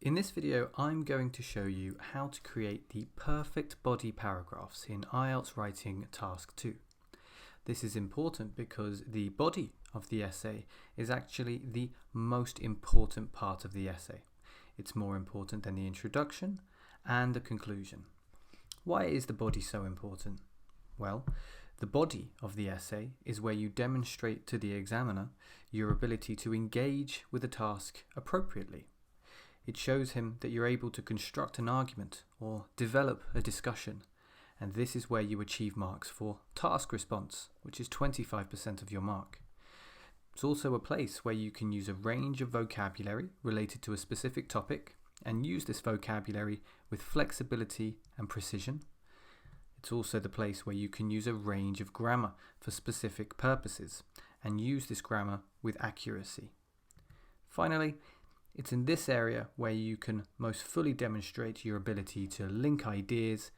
In this video, I'm going to show you how to create the perfect body paragraphs in IELTS Writing Task 2. This is important because the body of the essay is actually the most important part of the essay. It's more important than the introduction and the conclusion. Why is the body so important? Well, the body of the essay is where you demonstrate to the examiner your ability to engage with the task appropriately. It shows him that you're able to construct an argument or develop a discussion, and this is where you achieve marks for task response, which is 25% of your mark. It's also a place where you can use a range of vocabulary related to a specific topic and use this vocabulary with flexibility and precision. It's also the place where you can use a range of grammar for specific purposes and use this grammar with accuracy. Finally, it's in this area where you can most fully demonstrate your ability to link ideas,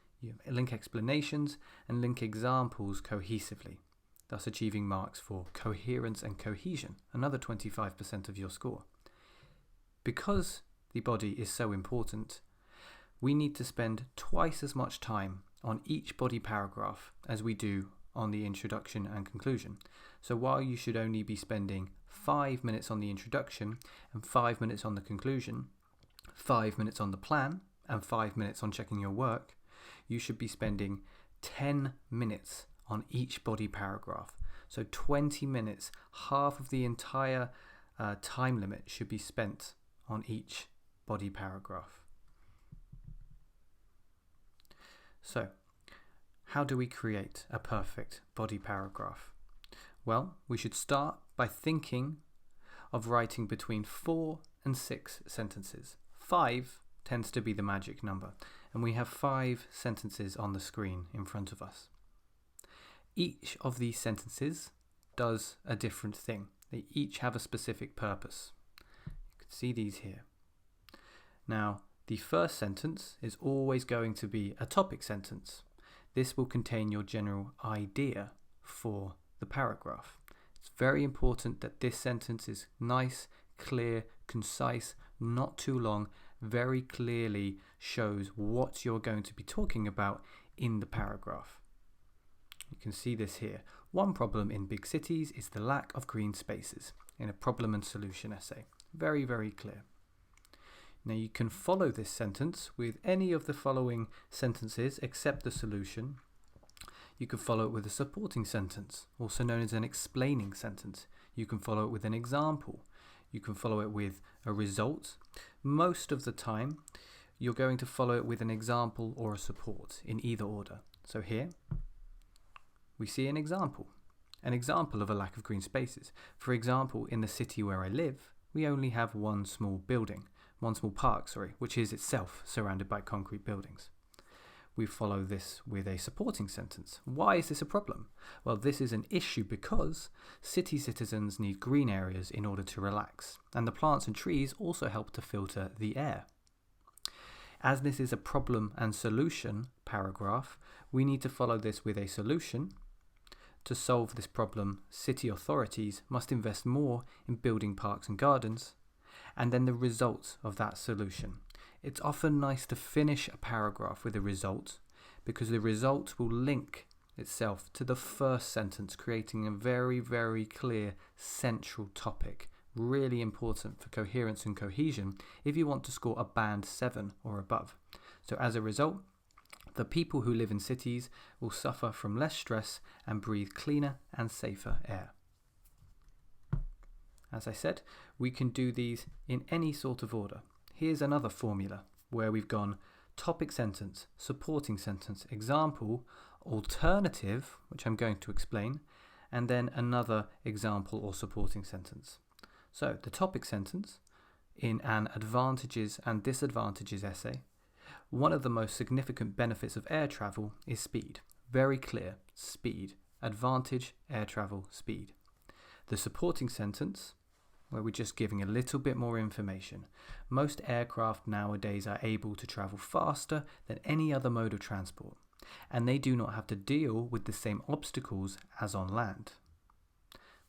link explanations, and link examples cohesively, thus achieving marks for coherence and cohesion, another 25% of your score. Because the body is so important, we need to spend twice as much time on each body paragraph as we do on the introduction and conclusion. So while you should only be spending 5 minutes on the introduction and 5 minutes on the conclusion, 5 minutes on the plan and 5 minutes on checking your work, you should be spending 10 minutes on each body paragraph. So 20 minutes, half of the entire time limit should be spent on each body paragraph. So, how do we create a perfect body paragraph? Well, we should start by thinking of writing between 4 and 6 sentences. 5 tends to be the magic number, and we have 5 sentences on the screen in front of us. Each of these sentences does a different thing. They each have a specific purpose. You can see these here. Now, the first sentence is always going to be a topic sentence. This will contain your general idea for the paragraph. It's very important that this sentence is nice, clear, concise, not too long, very clearly shows what you're going to be talking about in the paragraph. You can see this here. One problem in big cities is the lack of green spaces in a problem and solution essay. Very, very clear. Now you can follow this sentence with any of the following sentences except the solution. You can follow it with a supporting sentence, also known as an explaining sentence. You can follow it with an example. You can follow it with a result. Most of the time, you're going to follow it with an example or a support in either order. So here, we see an example of a lack of green spaces. For example, in the city where I live, we only have one small park, which is itself surrounded by concrete buildings. We follow this with a supporting sentence. Why is this a problem? Well, this is an issue because city citizens need green areas in order to relax, and the plants and trees also help to filter the air. As this is a problem and solution paragraph, we need to follow this with a solution. To solve this problem, city authorities must invest more in building parks and gardens, and then the result of that solution. It's often nice to finish a paragraph with a result because the result will link itself to the first sentence, creating a very, very clear central topic. Really important for coherence and cohesion if you want to score a band 7 or above. So as a result, the people who live in cities will suffer from less stress and breathe cleaner and safer air. As I said, we can do these in any sort of order. Here's another formula where we've gone topic sentence, supporting sentence, example, alternative, which I'm going to explain, and then another example or supporting sentence. So the topic sentence in an advantages and disadvantages essay, one of the most significant benefits of air travel is speed. Very clear, speed, advantage, air travel, speed. The supporting sentence, where we're just giving a little bit more information. Most aircraft nowadays are able to travel faster than any other mode of transport, and they do not have to deal with the same obstacles as on land.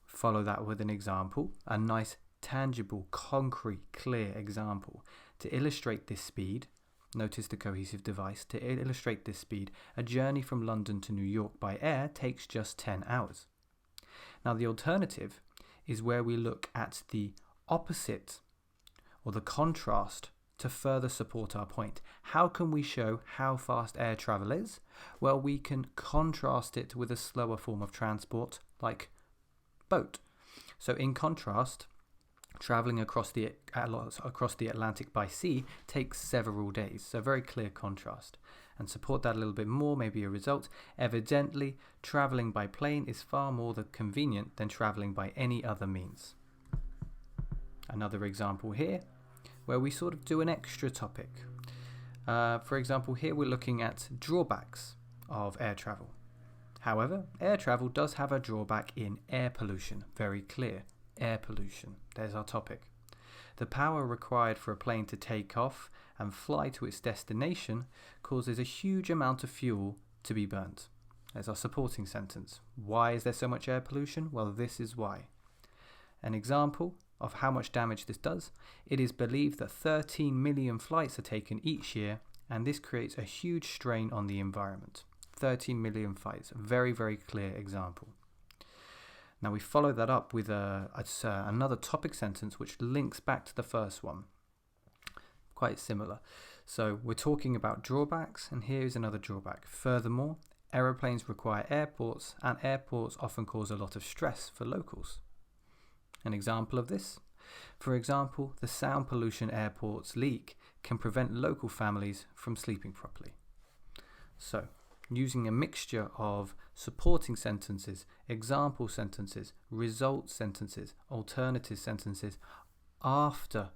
Follow that with an example, a nice tangible, concrete, clear example. To illustrate this speed, notice the cohesive device, to illustrate this speed, a journey from London to New York by air takes just 10 hours. Now the alternative is where we look at the opposite or the contrast to further support our point. How can we show how fast air travel is? Well, we can contrast it with a slower form of transport like boat. So in contrast, traveling across the Atlantic by sea takes several days. So very clear contrast. And support that a little bit more, maybe a result. Evidently, traveling by plane is far more convenient than traveling by any other means. Another example here, where we sort of do an extra topic. For example, here we're looking at drawbacks of air travel. However, air travel does have a drawback in air pollution. Very clear. Air pollution. There's our topic. The power required for a plane to take off and fly to its destination causes a huge amount of fuel to be burnt. There's our supporting sentence. Why is there so much air pollution? Well, this is why. An example of how much damage this does: it is believed that 13 million flights are taken each year, and this creates a huge strain on the environment. 13 million flights. Very, very clear example. Now we follow that up with another topic sentence which links back to the first one. Quite similar. So we're talking about drawbacks, and here's another drawback. Furthermore, aeroplanes require airports, and airports often cause a lot of stress for locals. An example of this: for example, the sound pollution airports leak can prevent local families from sleeping properly. So, using a mixture of supporting sentences, example sentences, result sentences, alternative sentences after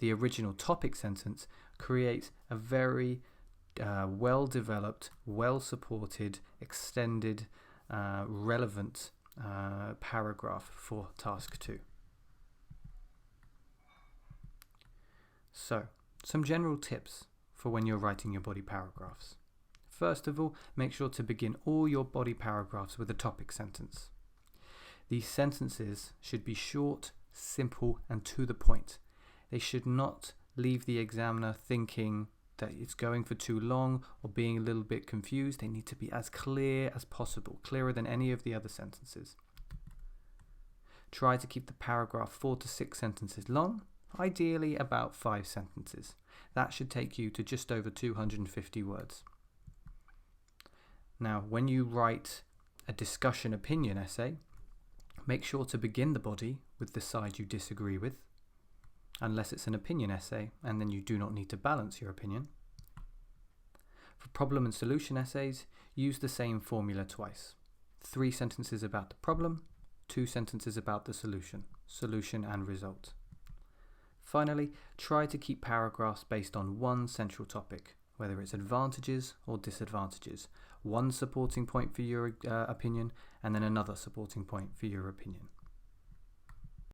the original topic sentence creates a very well-developed, well-supported, extended, relevant paragraph for task 2. So, some general tips for when you're writing your body paragraphs. First of all, make sure to begin all your body paragraphs with a topic sentence. These sentences should be short, simple, and to the point. They should not leave the examiner thinking that it's going for too long or being a little bit confused. They need to be as clear as possible, clearer than any of the other sentences. Try to keep the paragraph 4 to 6 sentences long, ideally about 5 sentences. That should take you to just over 250 words. Now, when you write a discussion opinion essay, make sure to begin the body with the side you disagree with, unless it's an opinion essay, and then you do not need to balance your opinion. For problem and solution essays, use the same formula twice. 3 sentences about the problem, 2 sentences about the solution and result. Finally, try to keep paragraphs based on one central topic, whether it's advantages or disadvantages. One supporting point for your opinion, and then another supporting point for your opinion.